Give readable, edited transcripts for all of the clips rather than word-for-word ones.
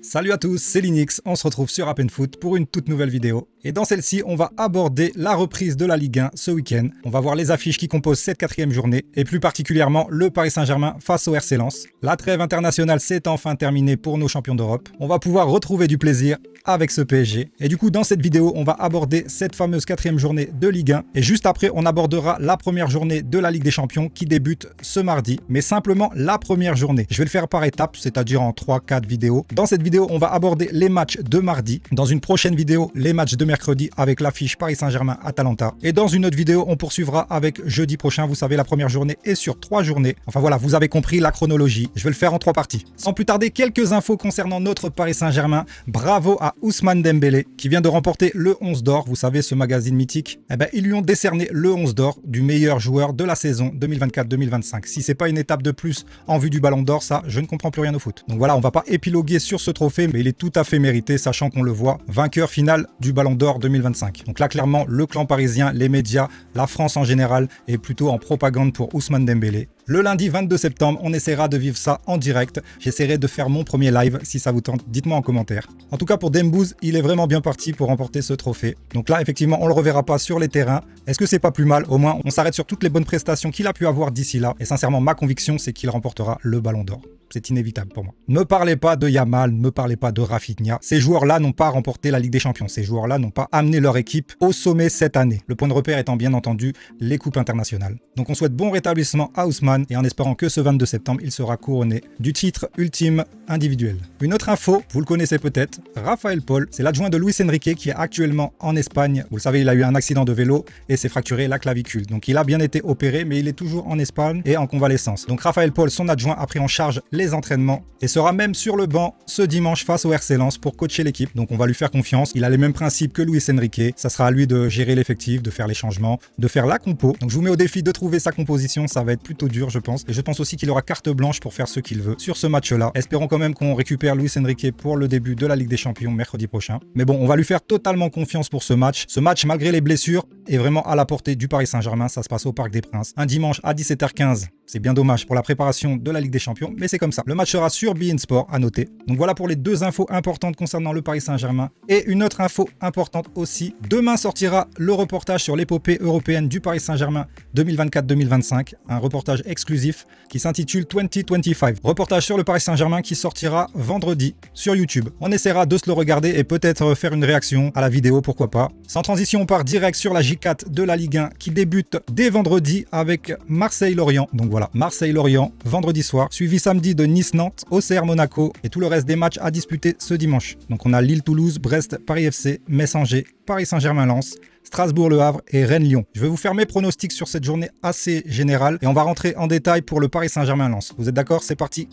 Salut à tous, c'est Linux, on se retrouve sur App & Foot pour une toute nouvelle vidéo. Et dans celle-ci, on va aborder la reprise de la Ligue 1 ce week-end. On va voir les affiches qui composent cette quatrième journée, et plus particulièrement le Paris Saint-Germain face au RC Lens. La trêve internationale s'est enfin terminée pour nos champions d'Europe. On va pouvoir retrouver du plaisir avec ce PSG. Et du coup, dans cette vidéo, on va aborder cette fameuse quatrième journée de Ligue 1. Et juste après, on abordera la première journée de la Ligue des Champions qui débute ce mardi. Mais simplement la première journée. Je vais le faire par étapes, c'est-à-dire en 3-4 vidéos. Dans cette vidéo, on va aborder les matchs de mardi. Dans une prochaine vidéo, les matchs de mercredi avec l'affiche Paris Saint-Germain-Atalanta. Et dans une autre vidéo, on poursuivra avec jeudi prochain. Vous savez, la première journée est sur 3 journées. Enfin voilà, vous avez compris la chronologie. Je vais le faire en 3 parties. Sans plus tarder, quelques infos concernant notre Paris Saint-Germain. Bravo à Ousmane Dembélé qui vient de remporter le 11 d'or. Vous savez, ce magazine mythique. Eh ben, ils lui ont décerné le 11 d'or du meilleur joueur de la saison 2024-2025. Si c'est pas une étape de plus en vue du Ballon d'Or, ça, je ne comprends plus rien au foot. Donc voilà, on va pas épiloguer sur ce trophée, mais il est tout à fait mérité, sachant qu'on le voit, vainqueur final du Ballon d'Or 2025. Donc là, clairement, le clan parisien, les médias, la France en général, est plutôt en propagande pour Ousmane Dembélé. Le lundi 22 septembre, on essaiera de vivre ça en direct. J'essaierai de faire mon premier live, si ça vous tente, dites-moi en commentaire. En tout cas, pour Dembouz, il est vraiment bien parti pour remporter ce trophée. Donc là, effectivement, on le reverra pas sur les terrains. Est-ce que c'est pas plus mal? Au moins, on s'arrête sur toutes les bonnes prestations qu'il a pu avoir d'ici là. Et sincèrement, ma conviction, c'est qu'il remportera le Ballon d'Or. C'est inévitable pour moi. Ne parlez pas de Yamal, ne parlez pas de Rafinha. Ces joueurs-là n'ont pas remporté la Ligue des Champions. Ces joueurs-là n'ont pas amené leur équipe au sommet cette année. Le point de repère étant bien entendu les coupes internationales. Donc on souhaite bon rétablissement à Ousmane et en espérant que ce 22 septembre, il sera couronné du titre ultime individuel. Une autre info, vous le connaissez peut-être, Raphaël Paul, c'est l'adjoint de Luis Enrique qui est actuellement en Espagne. Vous le savez, il a eu un accident de vélo et s'est fracturé la clavicule. Donc il a bien été opéré, mais il est toujours en Espagne et en convalescence. Donc Raphaël Paul, son adjoint, a pris en charge les entraînements et sera même sur le banc ce dimanche face au RC Lens pour coacher l'équipe. Donc on va lui faire confiance. Il a les mêmes principes que Luis Enrique. Ça sera à lui de gérer l'effectif, de faire les changements, de faire la compo. Donc je vous mets au défi de trouver sa composition. Ça va être plutôt dur, je pense. Et je pense aussi qu'il aura carte blanche pour faire ce qu'il veut sur ce match-là. Espérons quand même qu'on récupère Luis Enrique pour le début de la Ligue des Champions mercredi prochain. Mais bon, on va lui faire totalement confiance pour ce match. Ce match, malgré les blessures, est vraiment à la portée du Paris Saint-Germain. Ça se passe au Parc des Princes. Un dimanche à 17h15. C'est bien dommage pour la préparation de la Ligue des Champions, mais c'est comme ça. Le match sera sur beIN Sport, à noter. Donc voilà pour les 2 infos importantes concernant le Paris Saint-Germain. Et une autre info importante aussi. Demain sortira le reportage sur l'épopée européenne du Paris Saint-Germain 2024-2025. Un reportage exclusif qui s'intitule 2025. Reportage sur le Paris Saint-Germain qui sortira vendredi sur YouTube. On essaiera de se le regarder et peut-être faire une réaction à la vidéo, pourquoi pas. Sans transition, on part direct sur la J4 de la Ligue 1 qui débute dès vendredi avec Marseille-Lorient. Donc voilà, Marseille-Lorient, vendredi soir, suivi samedi de Nice-Nantes, Auxerre-Monaco et tout le reste des matchs à disputer ce dimanche. Donc on a Lille-Toulouse, Brest-Paris FC, Metz-Angers, Paris Saint-Germain-Lens, Strasbourg-Le Havre et Rennes-Lyon. Je vais vous faire mes pronostics sur cette journée assez générale et on va rentrer en détail pour le Paris Saint-Germain-Lens. Vous êtes d'accord? C'est parti.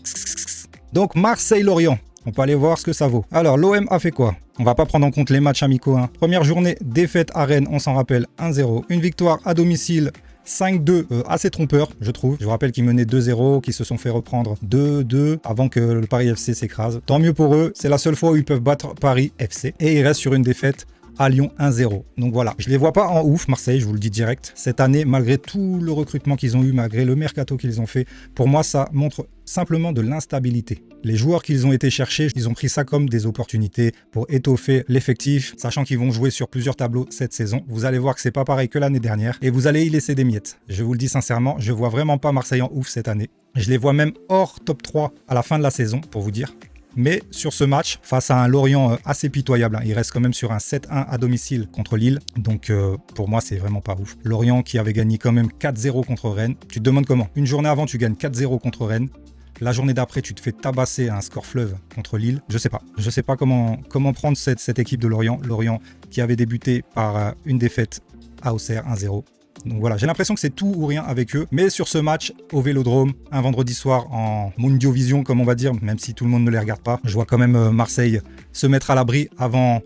Donc Marseille-Lorient. On peut aller voir ce que ça vaut. Alors, l'OM a fait quoi? On va pas prendre en compte les matchs amicaux. Première journée, défaite à Rennes, on s'en rappelle, 1-0. Une victoire à domicile, 5-2, assez trompeur, je trouve. Je vous rappelle qu'ils menaient 2-0, qu'ils se sont fait reprendre 2-2 avant que le Paris FC s'écrase. Tant mieux pour eux, c'est la seule fois où ils peuvent battre Paris FC. Et ils restent sur une défaite à Lyon 1-0. Donc voilà, je les vois pas en ouf, Marseille, je vous le dis direct. Cette année, malgré tout le recrutement qu'ils ont eu, malgré le mercato qu'ils ont fait, pour moi, ça montre simplement de l'instabilité. Les joueurs qu'ils ont été chercher, ils ont pris ça comme des opportunités pour étoffer l'effectif, sachant qu'ils vont jouer sur plusieurs tableaux cette saison. Vous allez voir que c'est pas pareil que l'année dernière et vous allez y laisser des miettes. Je vous le dis sincèrement, je vois vraiment pas Marseille en ouf cette année. Je les vois même hors top 3 à la fin de la saison, pour vous dire. Mais sur ce match, face à un Lorient assez pitoyable, il reste quand même sur un 7-1 à domicile contre Lille. Donc pour moi, c'est vraiment pas ouf. Lorient qui avait gagné quand même 4-0 contre Rennes. Tu te demandes comment? Une journée avant, tu gagnes 4-0 contre Rennes. La journée d'après, tu te fais tabasser à un score fleuve contre Lille. Je sais pas. Je sais pas comment prendre cette équipe de Lorient. Lorient qui avait débuté par une défaite à Auxerre, 1-0. Donc voilà, j'ai l'impression que c'est tout ou rien avec eux. Mais sur ce match, au Vélodrome, un vendredi soir en Mondiovision, comme on va dire, même si tout le monde ne les regarde pas, je vois quand même Marseille se mettre à l'abri avant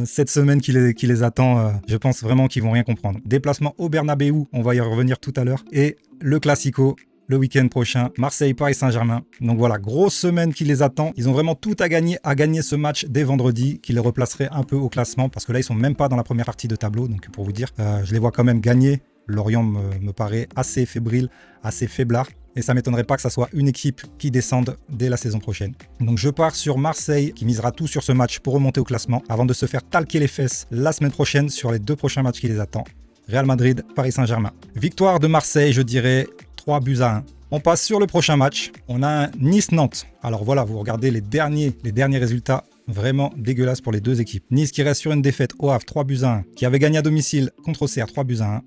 cette semaine qui les attend. Je pense vraiment qu'ils vont rien comprendre. Déplacement au Bernabéu, on va y revenir tout à l'heure. Et le Classico, le week-end prochain, Marseille-Paris Saint-Germain. Donc voilà, grosse semaine qui les attend. Ils ont vraiment tout à gagner ce match dès vendredi, qui les replacerait un peu au classement, parce que là, ils sont même pas dans la première partie de tableau. Donc pour vous dire, je les vois quand même gagner Lorient me paraît assez fébrile, assez faiblard. Et ça ne m'étonnerait pas que ça soit une équipe qui descende dès la saison prochaine. Donc je pars sur Marseille qui misera tout sur ce match pour remonter au classement avant de se faire talquer les fesses la semaine prochaine sur les 2 prochains matchs qui les attendent. Real Madrid, Paris Saint-Germain. Victoire de Marseille, je dirais 3-1. On passe sur le prochain match. On a un Nice-Nantes. Alors voilà, vous regardez les derniers résultats vraiment dégueulasses pour les deux équipes. Nice qui reste sur une défaite au Havre 3-1, qui avait gagné à domicile contre Auxerre 3-1.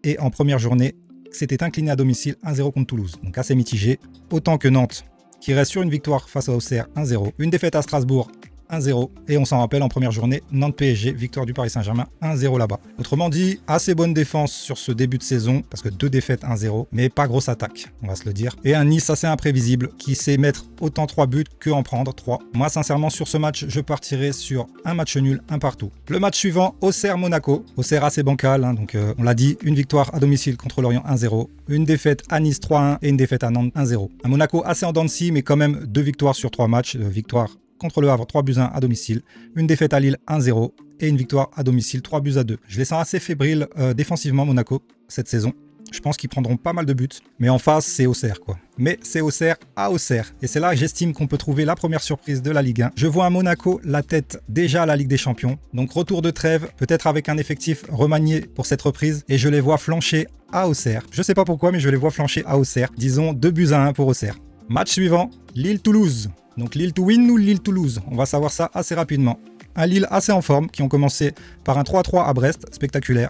Et en première journée, s'était incliné à domicile 1-0 contre Toulouse. Donc assez mitigé. Autant que Nantes, qui reste sur une victoire face à Auxerre 1-0. Une défaite à Strasbourg 1-0. Et on s'en rappelle en première journée, Nantes-PSG, victoire du Paris Saint-Germain 1-0 là-bas. Autrement dit, assez bonne défense sur ce début de saison, parce que 2 défaites 1-0, mais pas grosse attaque, on va se le dire. Et un Nice assez imprévisible, qui sait mettre autant 3 buts que en prendre 3. Moi, sincèrement, sur ce match, je partirai sur un match nul, un partout. Le match suivant, Auxerre-Monaco. Auxerre assez bancal, hein, donc on l'a dit, une victoire à domicile contre Lorient 1-0, une défaite à Nice 3-1 et une défaite à Nantes 1-0. Un Monaco assez en dents de scie, mais quand même 2 victoires sur 3 matchs, victoire contre le Havre 3-1 à domicile, une défaite à Lille 1-0 et une victoire à domicile 3-2. Je les sens assez fébriles défensivement Monaco cette saison. Je pense qu'ils prendront pas mal de buts, mais en face c'est Auxerre quoi. Mais c'est Auxerre à Auxerre et c'est là que j'estime qu'on peut trouver la première surprise de la Ligue 1. Je vois un Monaco la tête déjà à la Ligue des Champions, donc retour de trêve, peut-être avec un effectif remanié pour cette reprise et je les vois flancher à Auxerre. Je sais pas pourquoi mais je les vois flancher à Auxerre, disons 2-1 pour Auxerre. Match suivant, Lille-Toulouse. Donc Lille to win ou Lille to lose? On va savoir ça assez rapidement. Un Lille assez en forme qui ont commencé par un 3-3 à Brest, spectaculaire.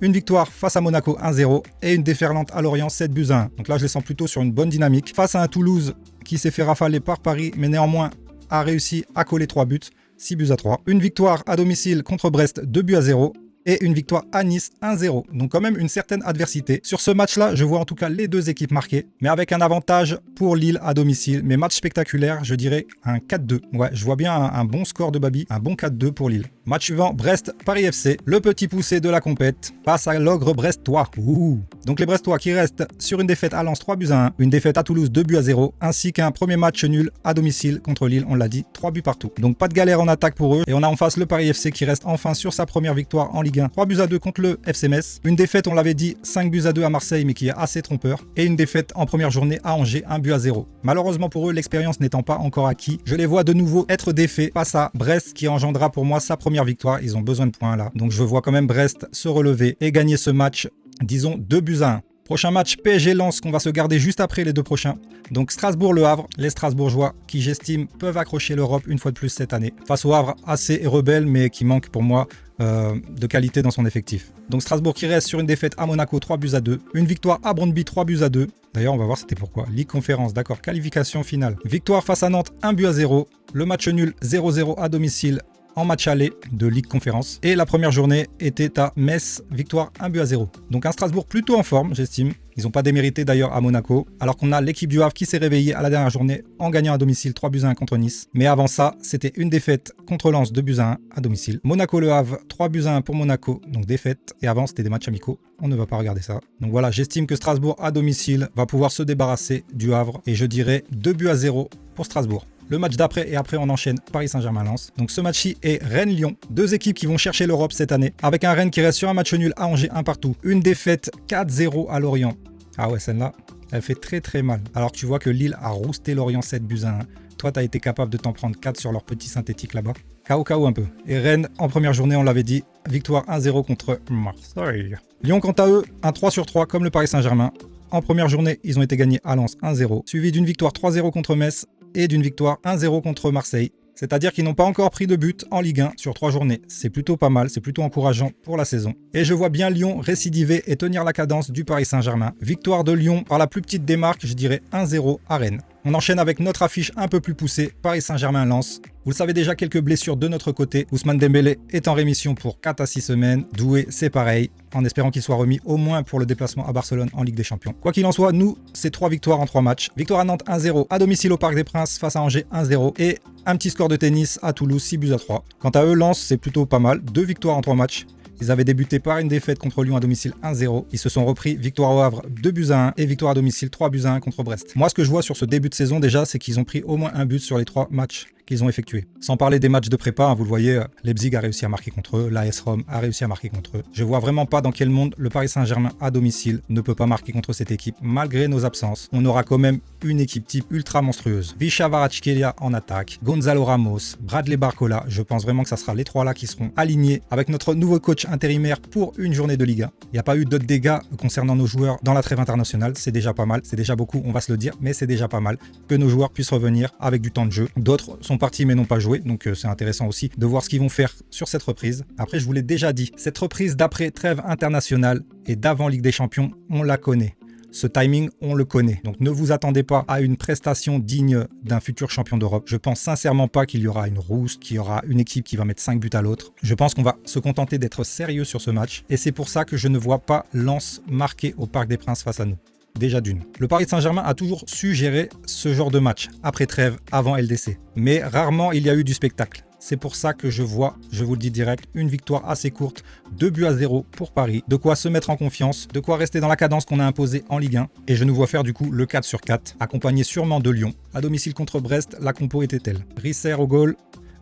Une victoire face à Monaco 1-0 et une déferlante à Lorient 7-1. Donc là je les sens plutôt sur une bonne dynamique. Face à un Toulouse qui s'est fait rafaler par Paris mais néanmoins a réussi à coller 3 buts, 6-3. Une victoire à domicile contre Brest 2-0. Et une victoire à Nice 1-0. Donc quand même une certaine adversité. Sur ce match-là, je vois en tout cas les deux équipes marquées, mais avec un avantage pour Lille à domicile. Mais match spectaculaire, je dirais un 4-2. Ouais, je vois bien un bon score de Babi, un bon 4-2 pour Lille. Match suivant, Brest-Paris FC, le petit poussé de la compète, face à l'ogre brestois. Ouh. Donc les Brestois qui restent sur une défaite à Lens 3-1, une défaite à Toulouse 2-0, ainsi qu'un premier match nul à domicile contre Lille, on l'a dit, 3 buts partout. Donc pas de galère en attaque pour eux. Et on a en face le Paris FC qui reste enfin sur sa première victoire en Ligue 1. 3-2 contre le FC Metz. Une défaite, on l'avait dit, 5-2 à Marseille, mais qui est assez trompeur. Et une défaite en première journée à Angers, 1-0. Malheureusement pour eux, l'expérience n'étant pas encore acquis, je les vois de nouveau être défaits face à Brest qui engendra pour moi sa première victoire. Ils ont besoin de points là. Donc je vois quand même Brest se relever et gagner ce match, disons 2-1. Prochain match PSG-Lens qu'on va se garder juste après les 2 prochains. Donc Strasbourg-Le Havre, les Strasbourgeois qui j'estime peuvent accrocher l'Europe une fois de plus cette année. Face au Havre assez rebelle mais qui manque pour moi de qualité dans son effectif. Donc Strasbourg qui reste sur une défaite à Monaco 3-2. Une victoire à Brøndby 3-2. D'ailleurs on va voir c'était pourquoi. Ligue Conférence, d'accord, qualification finale. Victoire face à Nantes 1-0. Le match nul 0-0 à domicile en match aller de Ligue Conférence. Et la première journée était à Metz, victoire 1-0. Donc un Strasbourg plutôt en forme, j'estime. Ils n'ont pas démérité d'ailleurs à Monaco. Alors qu'on a l'équipe du Havre qui s'est réveillée à la dernière journée en gagnant à domicile 3-1 contre Nice. Mais avant ça, c'était une défaite contre Lens 2-1 à domicile. Monaco-Le Havre 3-1 pour Monaco, donc défaite. Et avant, c'était des matchs amicaux. On ne va pas regarder ça. Donc voilà, j'estime que Strasbourg à domicile va pouvoir se débarrasser du Havre. Et je dirais 2-0 pour Strasbourg. Le match d'après et après on enchaîne Paris Saint-Germain-Lens. Donc ce match-ci est Rennes-Lyon. 2 équipes qui vont chercher l'Europe cette année. Avec un Rennes qui reste sur un match nul à Angers 1 partout. Une défaite 4-0 à Lorient. Ah ouais, celle-là, elle fait très très mal. Alors que tu vois que Lille a rousté Lorient 7-1. Toi, tu as été capable de t'en prendre 4 sur leur petit synthétique là-bas. KO un peu. Et Rennes, en première journée, on l'avait dit, victoire 1-0 contre Marseille. Lyon, quant à eux, un 3/3 comme le Paris Saint-Germain. En première journée, ils ont été gagnés à Lens 1-0, suivi d'une victoire 3-0 contre Metz et d'une victoire 1-0 contre Marseille. C'est-à-dire qu'ils n'ont pas encore pris de but en Ligue 1 sur 3 journées. C'est plutôt pas mal, c'est plutôt encourageant pour la saison. Et je vois bien Lyon récidiver et tenir la cadence du Paris Saint-Germain. Victoire de Lyon par la plus petite des marques, je dirais 1-0 à Rennes. On enchaîne avec notre affiche un peu plus poussée, Paris Saint-Germain-Lens. Vous le savez déjà, quelques blessures de notre côté. Ousmane Dembélé est en rémission pour 4 à 6 semaines. Doué, c'est pareil, en espérant qu'il soit remis au moins pour le déplacement à Barcelone en Ligue des Champions. Quoi qu'il en soit, nous, c'est 3 victoires en 3 matchs. Victoire à Nantes 1-0, à domicile au Parc des Princes face à Angers 1-0 et un petit score de tennis à Toulouse 6-3. Quant à eux, Lens, c'est plutôt pas mal. 2 victoires en 3 matchs. Ils avaient débuté par une défaite contre Lyon à domicile 1-0. Ils se sont repris victoire au Havre 2-1 et victoire à domicile 3-1 contre Brest. Moi, ce que je vois sur ce début de saison déjà, c'est qu'ils ont pris au moins un but sur les 3 matchs qu'ils ont effectués. Sans parler des matchs de prépa, hein, vous le voyez, Leipzig a réussi à marquer contre eux, l'AS Rome a réussi à marquer contre eux. Je vois vraiment pas dans quel monde le Paris Saint-Germain à domicile ne peut pas marquer contre cette équipe. Malgré nos absences, on aura quand même une équipe type ultra monstrueuse. Visca Kvaratskhelia en attaque, Gonzalo Ramos, Bradley Barcola. Je pense vraiment que ça sera les trois là qui seront alignés avec notre nouveau coach intérimaire pour une journée de Liga. Il n'y a pas eu d'autres dégâts concernant nos joueurs dans la trêve internationale. C'est déjà pas mal, c'est déjà beaucoup, on va se le dire, mais c'est déjà pas mal que nos joueurs puissent revenir avec du temps de jeu. D'autres sont partis mais n'ont pas joué, donc c'est intéressant aussi de voir ce qu'ils vont faire sur cette reprise. Après, je vous l'ai déjà dit, cette reprise d'après trêve internationale et d'avant Ligue des Champions, on la connaît. Ce timing, on le connaît. Donc ne vous attendez pas à une prestation digne d'un futur champion d'Europe. Je pense sincèrement pas qu'il y aura une rouste, qu'il y aura une équipe qui va mettre 5 buts à l'autre. Je pense qu'on va se contenter d'être sérieux sur ce match. Et c'est pour ça que je ne vois pas Lens marquer au Parc des Princes face à nous. Déjà d'une. Le Paris Saint-Germain a toujours su gérer ce genre de match, après trêve, avant LDC. Mais rarement il y a eu du spectacle. C'est pour ça que je vois, je vous le dis direct, une victoire assez courte, 2-0 pour Paris. De quoi se mettre en confiance, de quoi rester dans la cadence qu'on a imposée en Ligue 1. Et je nous vois faire du coup le 4/4, accompagné sûrement de Lyon. À domicile contre Brest, la compo était telle. Risser au goal,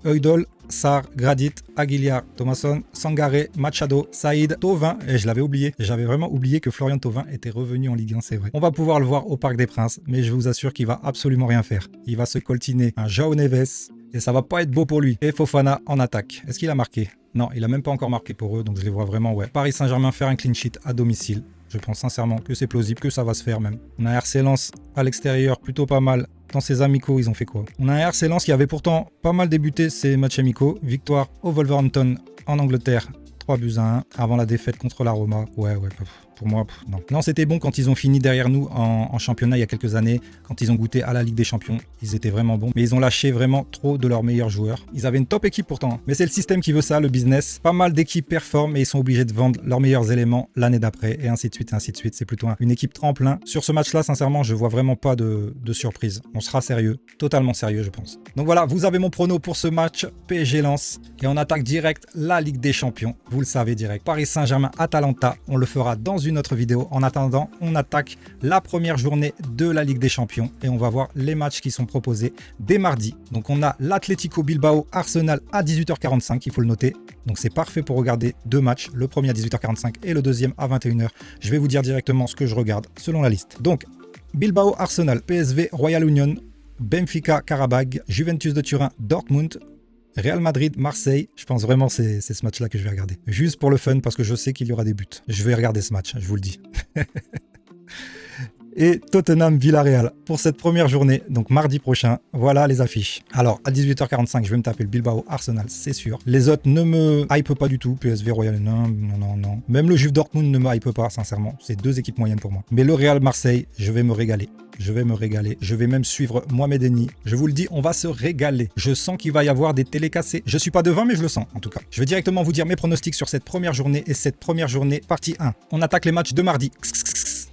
Eudol, Sarr, Gradit, Aguiliar, Thomasson, Sangaré, Machado, Saïd, Thauvin, et je l'avais oublié. J'avais vraiment oublié que Florian Thauvin était revenu en Ligue 1, c'est vrai. On va pouvoir le voir au Parc des Princes, mais je vous assure qu'il va absolument rien faire. Il va se coltiner un João Neves, et ça va pas être beau pour lui. Et Fofana en attaque. Est-ce qu'il a marqué? Non, il a même pas encore marqué pour eux, donc je les vois vraiment, ouais. Paris Saint-Germain faire un clean sheet à domicile. Je pense sincèrement que c'est plausible, que ça va se faire même. On a un RC Lens à l'extérieur, plutôt pas mal. Dans ses amicaux, ils ont fait quoi? On a un RC Lens qui avait pourtant pas mal débuté ses matchs amicaux. Victoire au Wolverhampton en Angleterre, 3-1, avant la défaite contre la Roma. Ouais, pour moi, non. Non, c'était bon quand ils ont fini derrière nous en championnat il y a quelques années, quand ils ont goûté à la Ligue des Champions. Ils étaient vraiment bons, mais ils ont lâché vraiment trop de leurs meilleurs joueurs. Ils avaient une top équipe pourtant, mais c'est le système qui veut ça, le business. Pas mal d'équipes performent et ils sont obligés de vendre leurs meilleurs éléments l'année d'après, et ainsi de suite, et ainsi de suite. C'est plutôt une équipe tremplin. Sur ce match-là, sincèrement, je vois vraiment pas de surprise. On sera sérieux, totalement sérieux, je pense. Donc voilà, vous avez mon prono pour ce match PSG Lens, et on attaque direct la Ligue des Champions. Vous le savez direct. Paris Saint-Germain, Atalanta, on le fera dans une autre vidéo. En attendant, on attaque la première journée de la Ligue des Champions et on va voir les matchs qui sont proposés dès mardi. Donc on a l'Atlético Bilbao Arsenal à 18h45, il faut le noter. Donc c'est parfait pour regarder deux matchs, le premier à 18h45 et le deuxième à 21h. Je vais vous dire directement ce que je regarde selon la liste. Donc Bilbao Arsenal, PSV Royal Union, Benfica Karabag, Juventus de Turin Dortmund, Real Madrid, Marseille, je pense vraiment que c'est ce match-là que je vais regarder. Juste pour le fun, parce que je sais qu'il y aura des buts. Je vais regarder ce match, je vous le dis. Et Tottenham Villarreal pour cette première journée, donc mardi prochain. Voilà les affiches. Alors à 18h45, je vais me taper le Bilbao Arsenal, c'est sûr. Les autres ne me hype pas du tout. PSV Royal, non. Même le Juve Dortmund ne me hype pas, sincèrement. C'est deux équipes moyennes pour moi. Mais le Real Marseille, je vais me régaler. Je vais même suivre Mohamed Eni. Je vous le dis, on va se régaler. Je sens qu'il va y avoir des télés cassées. Je suis pas devin, mais je le sens en tout cas. Je vais directement vous dire mes pronostics sur cette première journée. Et cette première journée, partie 1. On attaque les matchs de mardi.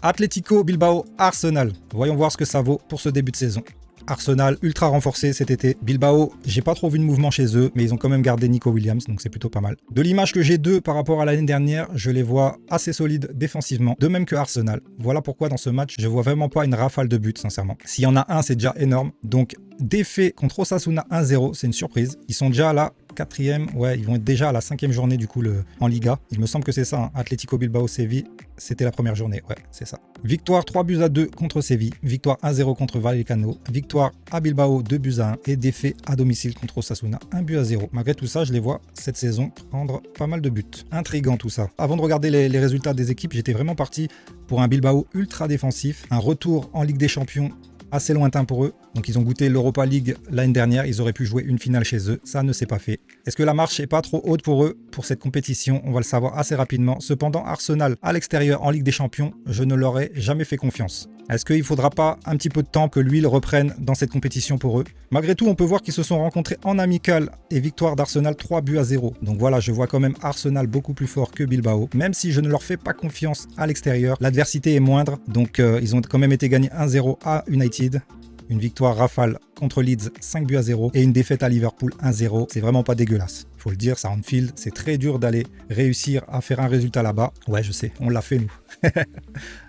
Atlético Bilbao Arsenal. Voyons voir ce que ça vaut pour ce début de saison. Arsenal ultra renforcé cet été. Bilbao, j'ai pas trop vu de mouvement chez eux, mais ils ont quand même gardé Nico Williams, donc c'est plutôt pas mal. De l'image que j'ai d'eux par rapport à l'année dernière, je les vois assez solides défensivement, de même que Arsenal. Voilà pourquoi dans ce match, je vois vraiment pas une rafale de buts, sincèrement. S'il y en a un, c'est déjà énorme. Donc, défait contre Osasuna 1-0, c'est une surprise. Ils sont déjà là. 4e, ouais, ils vont être déjà à la 5e journée du coup en Liga. Il me semble que c'est ça, hein. Atlético Bilbao Séville, c'était la première journée, ouais, c'est ça. Victoire 3-2 contre Séville, victoire 1-0 contre Vallecano, victoire à Bilbao 2-1 et défait à domicile contre Osasuna 1-0. Malgré tout ça, je les vois cette saison prendre pas mal de buts. Intriguant tout ça. Avant de regarder les résultats des équipes, j'étais vraiment parti pour un Bilbao ultra défensif, un retour en Ligue des Champions assez lointain pour eux. Donc ils ont goûté l'Europa League l'année dernière, ils auraient pu jouer une finale chez eux, ça ne s'est pas fait. Est-ce que la marche n'est pas trop haute pour eux pour cette compétition? On va le savoir assez rapidement. Cependant, Arsenal à l'extérieur en Ligue des Champions, je ne leur ai jamais fait confiance. Est-ce qu'il ne faudra pas un petit peu de temps que l'huile reprenne dans cette compétition pour eux? Malgré tout, on peut voir qu'ils se sont rencontrés en amical et victoire d'Arsenal 3-0. Donc voilà, je vois quand même Arsenal beaucoup plus fort que Bilbao. Même si je ne leur fais pas confiance à l'extérieur, l'adversité est moindre. Donc ils ont quand même été gagnés 1-0 à United. Une victoire rafale contre Leeds 5-0 et une défaite à Liverpool 1-0. C'est vraiment pas dégueulasse. Il faut le dire, ça en Anfield, c'est très dur d'aller réussir à faire un résultat là-bas. Ouais, je sais, on l'a fait nous.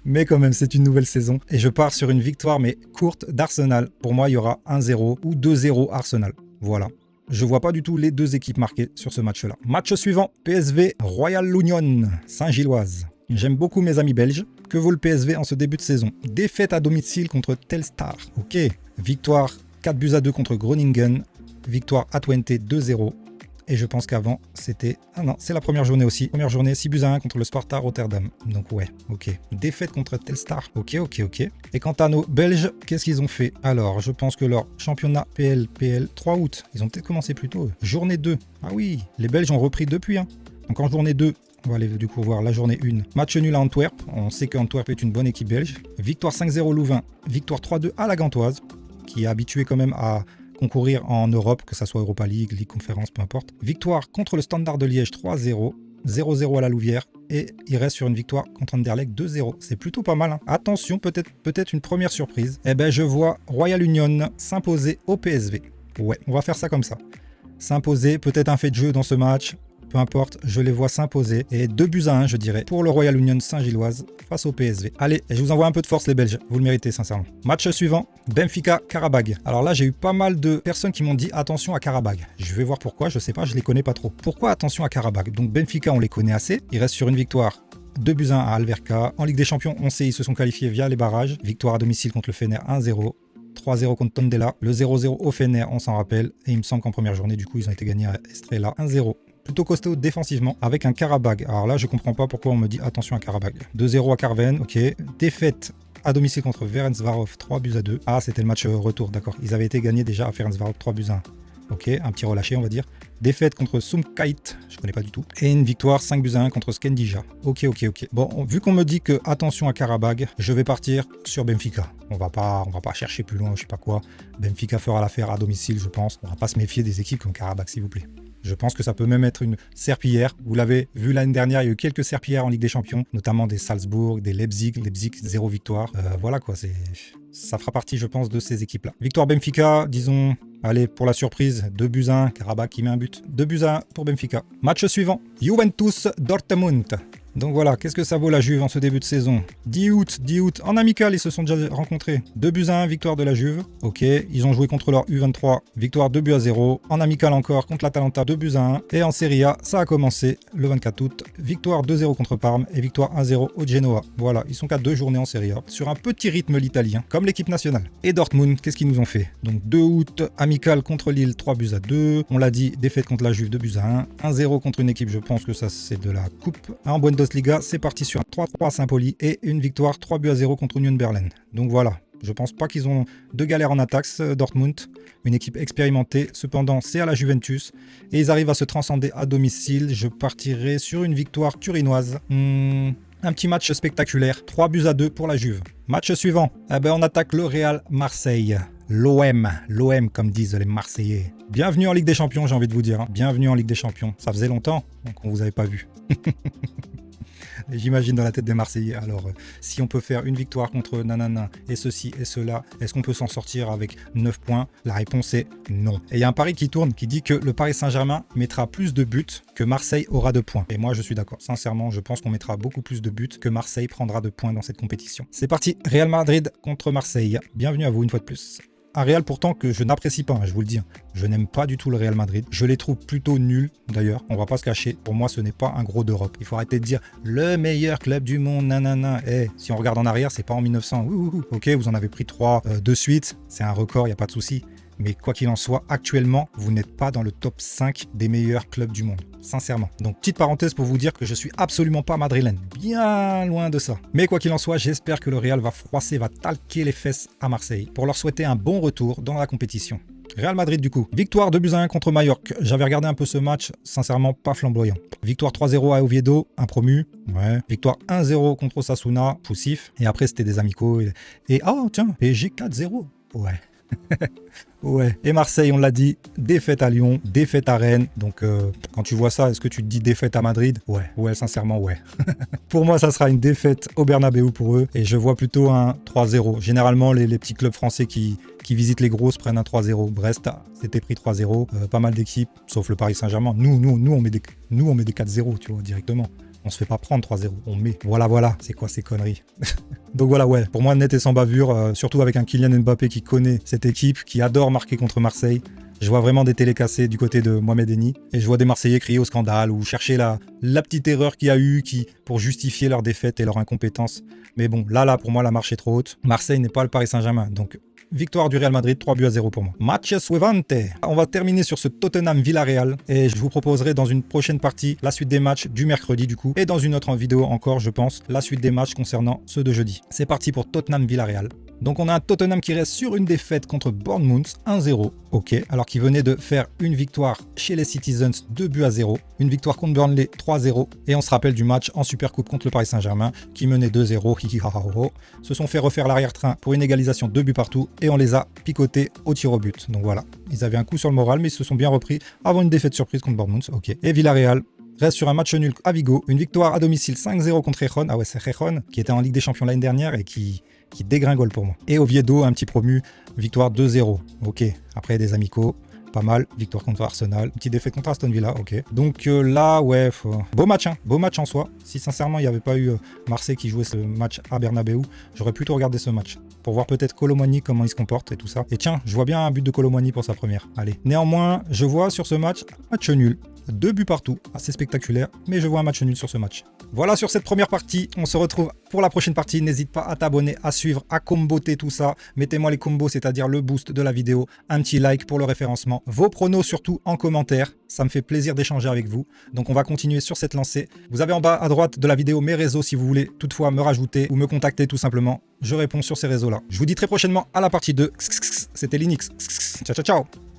Mais quand même, c'est une nouvelle saison. Et je pars sur une victoire, mais courte, d'Arsenal. Pour moi, il y aura 1-0 ou 2-0 Arsenal. Voilà. Je vois pas du tout les deux équipes marquées sur ce match-là. Match suivant, PSV Royal Union, Saint-Gilloise. J'aime beaucoup mes amis belges. Que vaut le PSV en ce début de saison? Défaite à domicile contre Telstar. Ok. Victoire 4-2 contre Groningen. Victoire à Twente 2-0. Et je pense qu'avant, c'était... Ah non, c'est la première journée aussi. Première journée, 6-1 contre le Sparta Rotterdam. Donc ouais, ok. Défaite contre Telstar. Ok. Et quant à nos Belges, qu'est-ce qu'ils ont fait? Alors, je pense que leur championnat PL 3 août, ils ont peut-être commencé plus tôt. Journée 2. Ah oui, les Belges ont repris depuis. Hein. Donc en journée 2, on va aller du coup voir la journée 1. Match nul à Antwerp. On sait qu'Antwerp est une bonne équipe belge. Victoire 5-0 Louvain. Victoire 3-2 à la Gantoise, qui est habituée quand même à concourir en Europe, que ce soit Europa League, Ligue Conférence, peu importe. Victoire contre le Standard de Liège 3-0, 0-0 à la Louvière, et il reste sur une victoire contre Anderlecht 2-0. C'est plutôt pas mal. Hein. Attention, peut-être une première surprise. Eh ben, je vois Royal Union s'imposer au PSV. Ouais, on va faire ça comme ça. S'imposer, peut-être un fait de jeu dans ce match. Peu importe, je les vois s'imposer. Et 2-1, je dirais, pour le Royal Union Saint-Gilloise face au PSV. Allez, je vous envoie un peu de force les Belges. Vous le méritez, sincèrement. Match suivant, Benfica-Karabag. Alors là, j'ai eu pas mal de personnes qui m'ont dit attention à Karabag. Je vais voir pourquoi, je sais pas, je les connais pas trop. Pourquoi attention à Karabag? Donc Benfica, on les connaît assez. Il reste sur une victoire. 2-1 à Alverca. En Ligue des Champions, on sait, ils se sont qualifiés via les barrages. Victoire à domicile contre le Fener 1-0. 3-0 contre Tondela. Le 0-0 au Fener, on s'en rappelle. Et il me semble qu'en première journée, du coup, ils ont été gagnés à Estrella 1-0. Plutôt costaud défensivement avec un Karabag. Alors là, je comprends pas pourquoi on me dit attention à Karabag. 2-0 à Carven, ok. Défaite à domicile contre Ferencváros 3-2. Ah, c'était le match retour, d'accord. Ils avaient été gagnés déjà à Ferencváros 3-1. Ok, un petit relâché, on va dire. Défaite contre Sumkait, je connais pas du tout. Et une victoire 5-1 contre Skendija. Ok. Bon, vu qu'on me dit que attention à Karabag, je vais partir sur Benfica. On va pas chercher plus loin, je sais pas quoi. Benfica fera l'affaire à domicile, je pense. On va pas se méfier des équipes comme Karabag, s'il vous plaît. Je pense que ça peut même être une serpillière. Vous l'avez vu l'année dernière, il y a eu quelques serpillères en Ligue des Champions, notamment des Salzbourg, des Leipzig. Leipzig, 0 victoire. Voilà quoi, ça fera partie, je pense, de ces équipes-là. Victoire Benfica, disons, allez, pour la surprise, 2-1, Karabag qui met un but. 2-1 pour Benfica. Match suivant, Juventus Dortmund. Donc voilà, qu'est-ce que ça vaut la Juve en ce début de saison? 10 août, en amical, ils se sont déjà rencontrés. 2-1, victoire de la Juve. Ok, ils ont joué contre leur U23, victoire 2-0. En amical encore, contre l'Atalanta, 2-1. Et en Serie A, ça a commencé le 24 août. Victoire 2-0 contre Parme et victoire 1-0 au Genoa. Voilà, ils sont qu'à 2 journées en Serie A. Sur un petit rythme l'italien, comme l'équipe nationale. Et Dortmund, qu'est-ce qu'ils nous ont fait? Donc 2 août, amical contre Lille, 3-2. On l'a dit, défaite contre la Juve, 2-1. 1-0 contre une équipe, je pense que ça c'est de la coupe. En Bundesliga, c'est parti sur un 3-3 à Saint-Pauli et une victoire 3-0 contre Union Berlin. Donc voilà, je pense pas qu'ils ont de galère en attaque, Dortmund. Une équipe expérimentée, cependant c'est à la Juventus et ils arrivent à se transcender à domicile. Je partirai sur une victoire turinoise. Un petit match spectaculaire, 3-2 pour la Juve. Match suivant, on attaque le Real Marseille. L'OM comme disent les Marseillais. Bienvenue en Ligue des Champions, j'ai envie de vous dire. Hein. Bienvenue en Ligue des Champions. Ça faisait longtemps qu'on vous avait pas vu. J'imagine dans la tête des Marseillais. Alors, si on peut faire une victoire contre nanana et ceci et cela, est-ce qu'on peut s'en sortir avec 9 points? La réponse est non. Et il y a un pari qui tourne qui dit que le Paris Saint-Germain mettra plus de buts que Marseille aura de points. Et moi, je suis d'accord. Sincèrement, je pense qu'on mettra beaucoup plus de buts que Marseille prendra de points dans cette compétition. C'est parti. Real Madrid contre Marseille. Bienvenue à vous une fois de plus. Un Real pourtant que je n'apprécie pas, je vous le dis. Je n'aime pas du tout le Real Madrid. Je les trouve plutôt nuls d'ailleurs. On va pas se cacher. Pour moi, ce n'est pas un gros d'Europe. Il faut arrêter de dire le meilleur club du monde, nanana. Si on regarde en arrière, c'est pas en 1900. Ok, vous en avez pris 3 de suite. C'est un record, il n'y a pas de souci. Mais quoi qu'il en soit, actuellement, vous n'êtes pas dans le top 5 des meilleurs clubs du monde. Sincèrement. Donc, petite parenthèse pour vous dire que je suis absolument pas madrilène. Bien loin de ça. Mais quoi qu'il en soit, j'espère que le Real va froisser, va talquer les fesses à Marseille pour leur souhaiter un bon retour dans la compétition. Real Madrid du coup. Victoire 2-1 contre Mallorca. J'avais regardé un peu ce match, sincèrement pas flamboyant. Victoire 3-0 à Oviedo, un promu. Ouais. Victoire 1-0 contre Osasuna, poussif. Et après c'était des amicaux. Et oh tiens, PSG 4-0. Ouais. Ouais. Et Marseille, on l'a dit, défaite à Lyon, défaite à Rennes. Donc, quand tu vois ça, est-ce que tu te dis défaite à Madrid? Ouais, sincèrement, ouais. Pour moi, ça sera une défaite au Bernabeu pour eux. Et je vois plutôt un 3-0. Généralement, les petits clubs français qui visitent les grosses prennent un 3-0. Brest s'était pris 3-0. Pas mal d'équipes, sauf le Paris Saint-Germain. Nous, on met des 4-0, tu vois, directement. On se fait pas prendre 3-0, on met. Voilà, c'est quoi ces conneries? Donc voilà, ouais, pour moi, net et sans bavure, surtout avec un Kylian Mbappé qui connaît cette équipe, qui adore marquer contre Marseille. Je vois vraiment des télés cassées du côté de Mohamed Eni. Et je vois des Marseillais crier au scandale ou chercher la petite erreur qu'il y a eu pour justifier leur défaite et leur incompétence. Mais bon, là, pour moi, la marche est trop haute. Marseille n'est pas le Paris Saint-Germain. Donc, victoire du Real Madrid, 3-0 pour moi. Match suivante. On va terminer sur ce Tottenham-Villarreal. Et je vous proposerai dans une prochaine partie la suite des matchs du mercredi du coup. Et dans une autre vidéo encore, je pense, la suite des matchs concernant ceux de jeudi. C'est parti pour Tottenham-Villarreal. Donc on a un Tottenham qui reste sur une défaite contre Bournemouth, 1-0, ok, alors qu'il venait de faire une victoire chez les Citizens, 2-0, une victoire contre Burnley, 3-0, et on se rappelle du match en Supercoupe contre le Paris Saint-Germain, qui menait 2-0, se sont fait refaire l'arrière-train pour une égalisation 2 buts partout, et on les a picotés au tir au but. Donc voilà, ils avaient un coup sur le moral, mais ils se sont bien repris avant une défaite surprise contre Bournemouth, ok. Et Villarreal reste sur un match nul à Vigo, une victoire à domicile 5-0 contre Gijón, ah ouais c'est Gijón, qui était en Ligue des Champions l'année dernière et qui dégringole pour moi. Et Oviedo, un petit promu, victoire 2-0. Ok, après des amicaux, pas mal. Victoire contre Arsenal, petite défaite contre Aston Villa, ok. Donc là, ouais, beau match en soi. Si sincèrement il n'y avait pas eu Marseille qui jouait ce match à Bernabeu, j'aurais plutôt regardé ce match. Pour voir peut-être Kolo Muani, comment il se comporte et tout ça. Et tiens, je vois bien un but de Kolo Muani pour sa première. Allez. Néanmoins, je vois sur ce match un match nul. 2 buts partout, assez spectaculaire, mais je vois un match nul sur ce match. Voilà sur cette première partie, on se retrouve pour la prochaine partie. N'hésite pas à t'abonner, à suivre, à comboter tout ça. Mettez-moi les combos, c'est-à-dire le boost de la vidéo, un petit like pour le référencement, vos pronos surtout en commentaire. Ça me fait plaisir d'échanger avec vous. Donc on va continuer sur cette lancée. Vous avez en bas à droite de la vidéo mes réseaux si vous voulez toutefois me rajouter ou me contacter tout simplement. Je réponds sur ces réseaux-là. Je vous dis très prochainement à la partie 2. C'était Linux. Ciao, ciao, ciao.